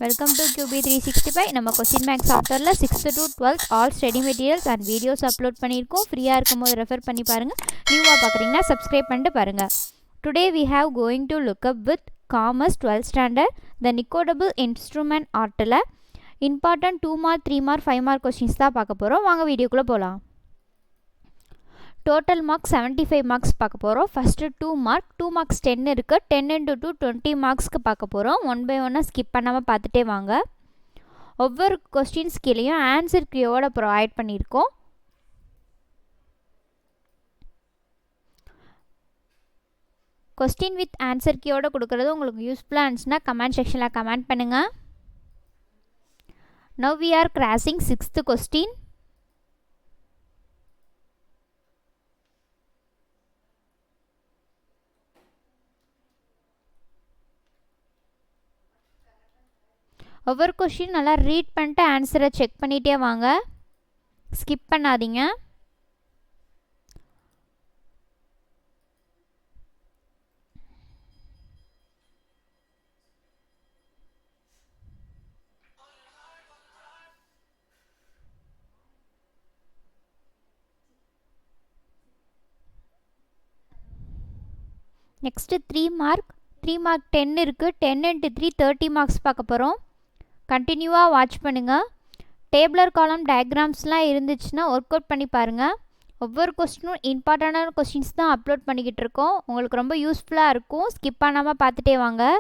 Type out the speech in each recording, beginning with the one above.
Welcome to QB365. நம்ம question maths சாப்டர்ல 6th to 12th all study materials and videos upload பண்ணியிருக்கோம். ஃப்ரீயாக இருக்கும்போது ரெஃபர் பண்ணி பாருங்கள். நியூவாக பார்க்குறீங்கன்னா சப்ஸ்கிரைப் பண்ணிட்டு பாருங்கள். Today we have going to look up with Commerce 12th standard the Nicodable instrument ஆர்ட்டில் important 2 mark 3 mark 5 mark questions தான் பார்க்க போகிறோம். வாங்க வீடியோக்குள்ளே போகலாம். டோட்டல் மார்க்ஸ் 75 மார்க்ஸ் பார்க்க போகிறோம். ஃபஸ்ட்டு 2 மார்க்ஸ் 10 இருக்குது. 10 into 2 20 மார்க்ஸ்க்கு பார்க்க போகிறோம். ஒன் பை ஒன்னாக ஸ்கிப் பண்ணாமல் பார்த்துட்டே வாங்க. ஒவ்வொரு கொஸ்டின்ஸ் கீழேயும் ஆன்சர் கியோட ப்ரொவைட் பண்ணியிருக்கோம். கொஸ்டின் வித் ஆன்சர் கியோட கொடுக்குறது உங்களுக்கு யூஸ்ஃபுல்லாக இருந்துச்சுன்னா கமெண்ட் செக்ஷனில் கமெண்ட் பண்ணுங்கள். Now we are crossing 6th question. ஒவ்வொரு கொஸ்டின் நல்லா ரீட் பண்ணிட்டு ஆன்சரை செக் பண்ணிகிட்டே வாங்க, ஸ்கிப் பண்ணாதீங்க. நெக்ஸ்ட்டு 3 மார்க் 10 இருக்குது. 10 into 3 30 மார்க்ஸ் பார்க்க போகிறோம். கண்டினியூவாக வாட்ச் பண்ணுங்கள். டேபிளர் காலம் டயக்ராம்ஸ்லாம் இருந்துச்சுன்னா ஒர்க் அவுட் பண்ணி பாருங்கள். ஒவ்வொரு கொஸ்டினும் இம்பார்ட்டண்டான கொஸ்டின்ஸ் தான் அப்லோட் பண்ணிக்கிட்டு இருக்கோம். உங்களுக்கு ரொம்ப யூஸ்ஃபுல்லாக இருக்கும். ஸ்கிப் பண்ணாமல் பார்த்துட்டே வாங்க.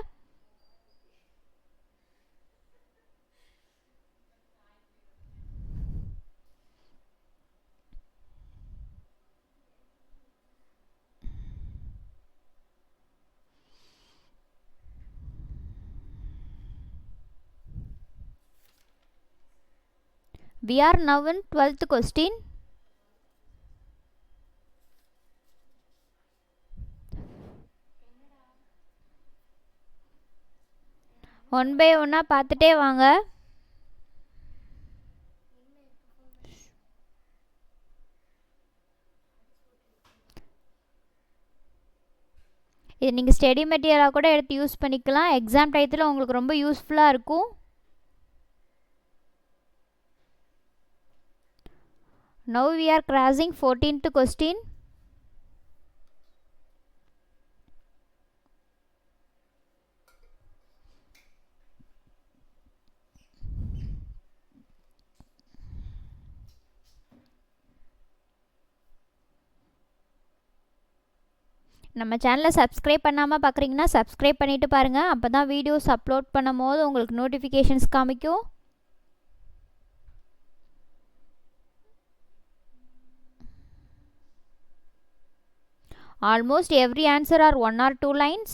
We are now in 12th question. One by ஒன்னாக பார்த்துட்டே வாங்க. இது நீங்கள் ஸ்டடி மெட்டீரியலாக கூட எடுத்து யூஸ் பண்ணிக்கலாம். எக்ஸாம் டயத்தில் உங்களுக்கு ரொம்ப யூஸ்ஃபுல்லாக இருக்கும். Now we are crossing 14th question. நம்ம சேனலை சப்ஸ்கிரைப் பண்ணாமல் பார்க்குறீங்கன்னா சப்ஸ்கிரைப் பண்ணிவிட்டு பாருங்கள். அப்போ தான் வீடியோஸ் அப்லோட் பண்ணும் போது உங்களுக்கு நோட்டிஃபிகேஷன்ஸ் காமிக்கும். Almost every answer are 1 or 2 lines.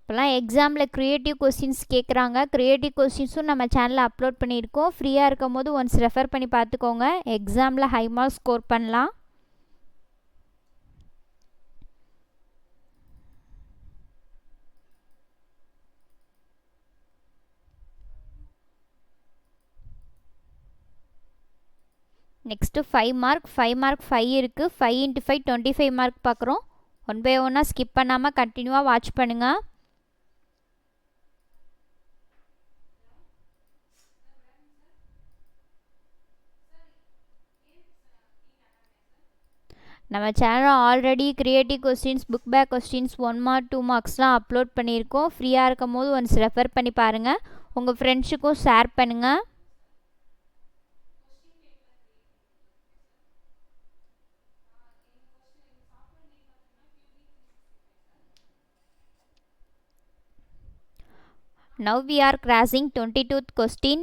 இப்போலாம் எக்ஸாமில் க்ரியேட்டிவ் கொஸ்டின்ஸ் கேட்குறாங்க. க்ரியேட்டிவ் கொஸ்டின்ஸும் நம்ம சேனலில் அப்லோட் பண்ணியிருக்கோம். ஃப்ரீயாக இருக்கும் போது ஒன்ஸ் ரெஃபர் பண்ணி பார்த்துக்கோங்க. எக்ஸாமில் ஹை மார்க்ஸ் ஸ்கோர் பண்ணலாம். நெக்ஸ்ட்டு 5 மார்க் 5 இருக்குது. 5 into 5 25 மார்க் பார்க்குறோம். ஒன் பை ஒன்னாக ஸ்கிப் பண்ணாமல் கண்டினியூவாக வாட்ச் பண்ணுங்கள். நம்ம சேனலில் already creative questions, book back questions 1 mark 2 மார்க்ஸ்லாம் அப்லோட் பண்ணியிருக்கோம். ஃப்ரீயாக இருக்கும் போது ஒன்ஸ் ரெஃபர் பண்ணி பாருங்கள். உங்கள் ஃப்ரெண்ட்ஸுக்கும் ஷேர் பண்ணுங்கள். Now we are crossing 22th question.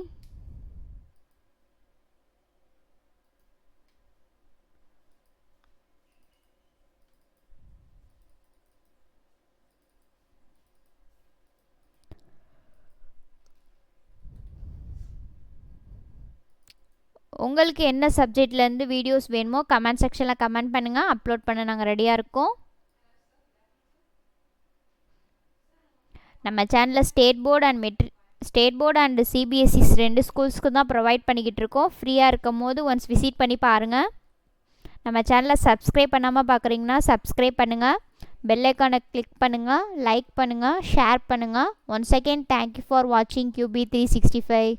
உங்களுக்கு என்ன சப்ஜெக்ட்லேருந்து வீடியோஸ் வேணுமோ கமெண்ட் செக்ஷனில் கமெண்ட் பண்ணுங்கள். அப்லோட் பண்ண நாங்கள் ரெடியாக இருக்கோம். நம்ம சேனலில் state board and state board and CBSEs 2 ஸ்கூல்ஸ்க்கு தான் ப்ரொவைட் பண்ணிக்கிட்டு இருக்கோம். ஃப்ரீயாக இருக்கும் போது ஒன்ஸ் விசிட் பண்ணி பாருங்கள். நம்ம சேனலை சப்ஸ்கிரைப் பண்ணாமல் பார்க்குறீங்கன்னா சப்ஸ்கிரைப் பண்ணுங்கள், பெல் ஐக்கானை கிளிக் பண்ணுங்கள், லைக் பண்ணுங்கள், ஷேர் பண்ணுங்கள். ஒன்ஸ் அகெயின் தேங்க்யூ ஃபார் வாட்சிங் QB365.